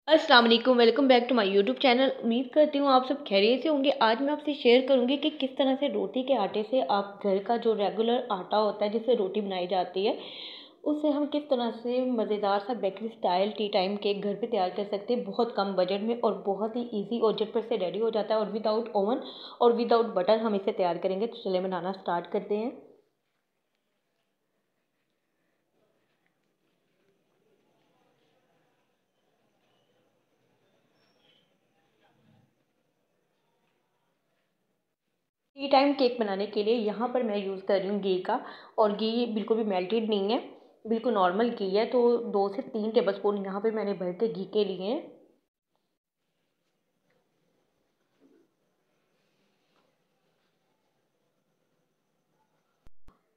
अस्सलाम वालेकुम, welcome back to my YouTube channel. उम्मीद करती हूँ आप सब खैरियत से होंगे। आज मैं आपसे शेयर करूँगी कि किस तरह से रोटी के आटे से आप घर का जो रेगुलर आटा होता है जिससे रोटी बनाई जाती है, उससे हम किस तरह से मज़ेदार सा bakery style T time cake घर पे तैयार कर सकते हैं बहुत कम बजट में, और बहुत ही ईजी और झटपट से रेडी हो जाता है। और विदाउट ओवन और विदाउट बटर हम इसे तैयार करेंगे। तो चलिए बनाना स्टार्ट करते हैं। टी टाइम केक बनाने के लिए यहाँ पर मैं यूज़ कर रही हूँ घी का। और घी बिल्कुल भी मेल्टेड नहीं है, बिल्कुल नॉर्मल घी है। तो 2 से 3 टेबल स्पून यहाँ पे मैंने भर के घी के लिए हैं।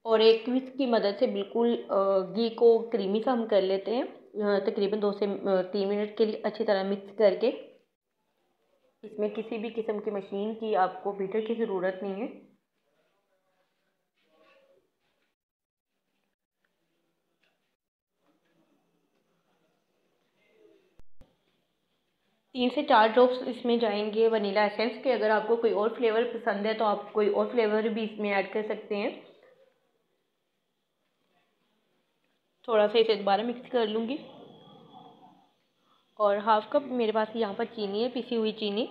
और एक विस्क की मदद से बिल्कुल घी को क्रीमी सा हम कर लेते हैं। तकरीबन 2 से 3 मिनट के लिए अच्छी तरह मिक्स करके। इसमें किसी भी किस्म की मशीन की आपको बीटर की ज़रूरत नहीं है। 3 से 4 ड्रॉप्स इसमें जाएंगे वनीला एसेंस के। अगर आपको कोई और फ्लेवर पसंद है तो आप कोई और फ्लेवर भी इसमें ऐड कर सकते हैं। थोड़ा सा इसे दोबारा मिक्स कर लूँगी। और हाफ कप मेरे पास यहाँ पर चीनी है, पिसी हुई चीनी।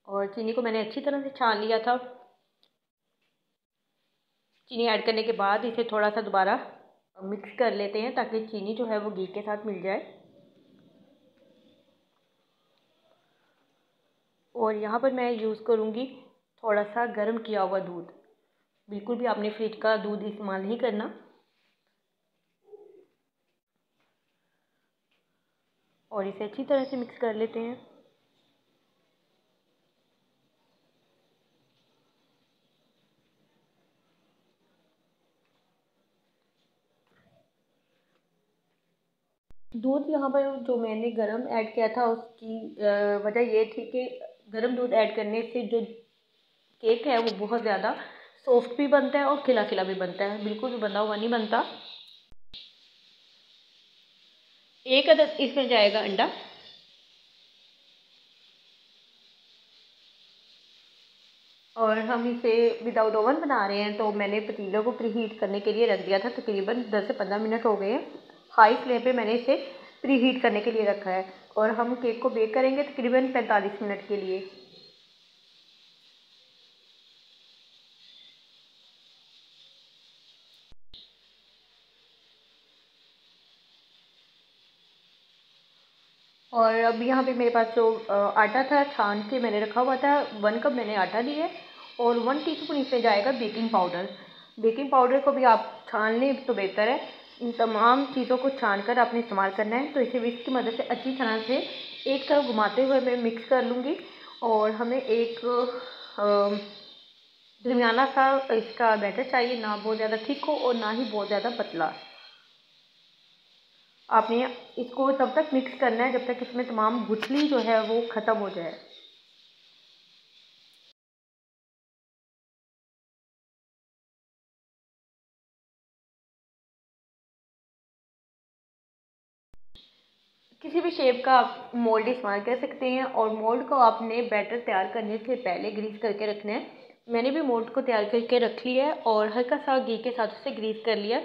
और चीनी को मैंने अच्छी तरह से छान लिया था। चीनी ऐड करने के बाद इसे थोड़ा सा दोबारा मिक्स कर लेते हैं ताकि चीनी जो है वो घी के साथ मिल जाए। और यहाँ पर मैं यूज़ करूँगी थोड़ा सा गर्म किया हुआ दूध। बिल्कुल भी आपने फ्रिज का दूध इस्तेमाल नहीं करना। और इसे अच्छी तरह से मिक्स कर लेते हैं। दूध यहाँ पर जो मैंने गरम ऐड किया था उसकी वजह ये थी कि गरम दूध ऐड करने से जो केक है वो बहुत ज़्यादा सॉफ्ट भी बनता है और खिला खिला भी बनता है, बिल्कुल भी बंधा हुआ नहीं बनता। एक अदद इसमें जाएगा अंडा। और हम इसे विदाउट ओवन बना रहे हैं तो मैंने पतीले को प्रीहीट करने के लिए रख दिया था। तकरीबन 10 से 15 मिनट हो गए हैं। हाई फ्लेम पे मैंने इसे प्रीहीट करने के लिए रखा है। और हम केक को बेक करेंगे तकरीबन 45 मिनट के लिए। और अब यहाँ पे मेरे पास जो आटा था छान के मैंने रखा हुआ था, 1 कप मैंने आटा लिया है। और 1 टीस्पून इसमें जाएगा बेकिंग पाउडर। बेकिंग पाउडर को भी आप छान लें तो बेहतर है। इन तमाम चीज़ों को छान कर आपने इस्तेमाल करना है। तो इसे विस्क की मदद से अच्छी तरह से एक तरफ घुमाते हुए मैं मिक्स कर लूँगी। और हमें एक दरमियाना सा इसका बैटर चाहिए, ना बहुत ज़्यादा थिक हो और ना ही बहुत ज़्यादा पतला। आपने इसको तब तक मिक्स करना है जब तक इसमें तमाम गुठली जो है वो ख़त्म हो जाए। किसी भी शेप का आप मोल्ड इस्तेमाल कर सकते हैं। और मोल्ड को आपने बैटर तैयार करने से पहले ग्रीस करके रखना है। मैंने भी मोल्ड को तैयार करके रख लिया है और हल्का सा घी के साथ उसे ग्रीस कर लिया।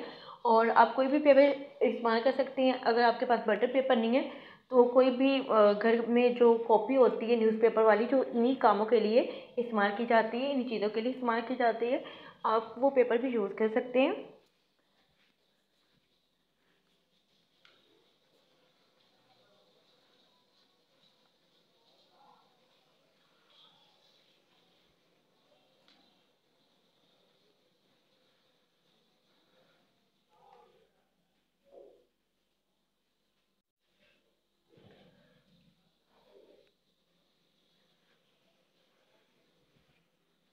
और आप कोई भी पेपर इस्तेमाल कर सकते हैं। अगर आपके पास बटर पेपर नहीं है तो कोई भी घर में जो कॉपी होती है न्यूज़पेपर वाली, जो इन्हीं कामों के लिए इस्तेमाल की जाती है, इन चीज़ों के लिए इस्तेमाल की जाती है, आप वो पेपर भी यूज़ कर सकते हैं।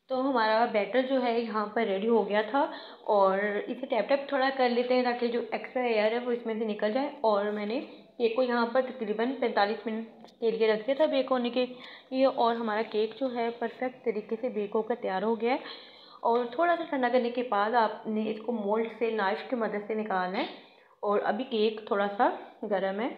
तो हमारा बैटर जो है यहाँ पर रेडी हो गया था। और इसे टैप टैप थोड़ा कर लेते हैं ताकि जो एक्स्ट्रा एयर है वो इसमें से निकल जाए। और मैंने केक को यहाँ पर तकरीबन 45 मिनट के लिए रख दिया था बेक होने के लिए। और हमारा केक जो है परफेक्ट तरीके से बेक होकर तैयार हो गया है। और थोड़ा सा ठंडा करने के बाद आपने इसको मोल्ड से नाइफ़ की मदद से निकालना है। और अभी केक थोड़ा सा गर्म है।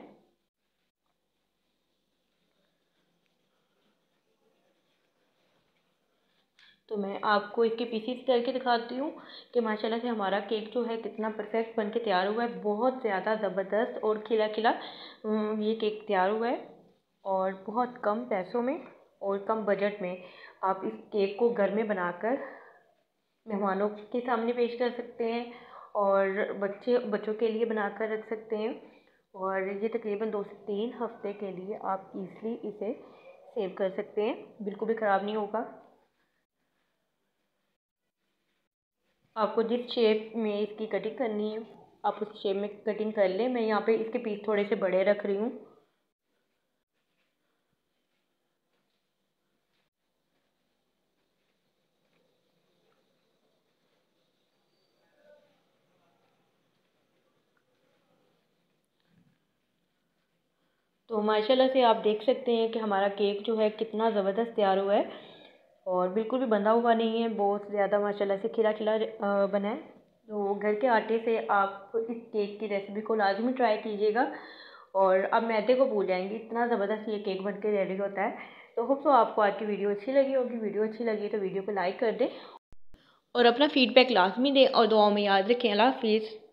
तो मैं आपको इसके पीसीस करके दिखाती हूँ कि माशाल्लाह से हमारा केक जो है कितना परफेक्ट बन के तैयार हुआ है। बहुत ज़्यादा ज़बरदस्त और खिला खिला ये केक तैयार हुआ है और बहुत कम पैसों में और कम बजट में आप इस केक को घर में बनाकर मेहमानों के सामने पेश कर सकते हैं और बच्चों के लिए बनाकर रख सकते हैं। और ये तकरीबन 2 से 3 हफ्ते के लिए आप ईज़िली इसे सेव कर सकते हैं, बिल्कुल भी ख़राब नहीं होगा। आपको जिस शेप में इसकी कटिंग करनी है आप उस शेप में कटिंग कर लें। मैं यहाँ पे इसके पीस थोड़े से बड़े रख रही हूँ। तो माशाल्लाह से आप देख सकते हैं कि हमारा केक जो है कितना ज़बरदस्त तैयार हुआ है और बिल्कुल भी बंधा हुआ नहीं है, बहुत ज़्यादा माशाल्लाह से खिला खिला बना है। तो घर के आटे से आप इस केक की रेसिपी को लाजमी ट्राई कीजिएगा और अब मैदे को भूल जाएंगे, इतना ज़बरदस्त ये केक बन के रेडी होता है। तो होप सो आपको आज की वीडियो अच्छी लगी होगी। वीडियो अच्छी लगी तो वीडियो को लाइक कर दें और अपना फीडबैक लाजमी दें और दुआओं में याद रखें। अल्लाह हाफिज़।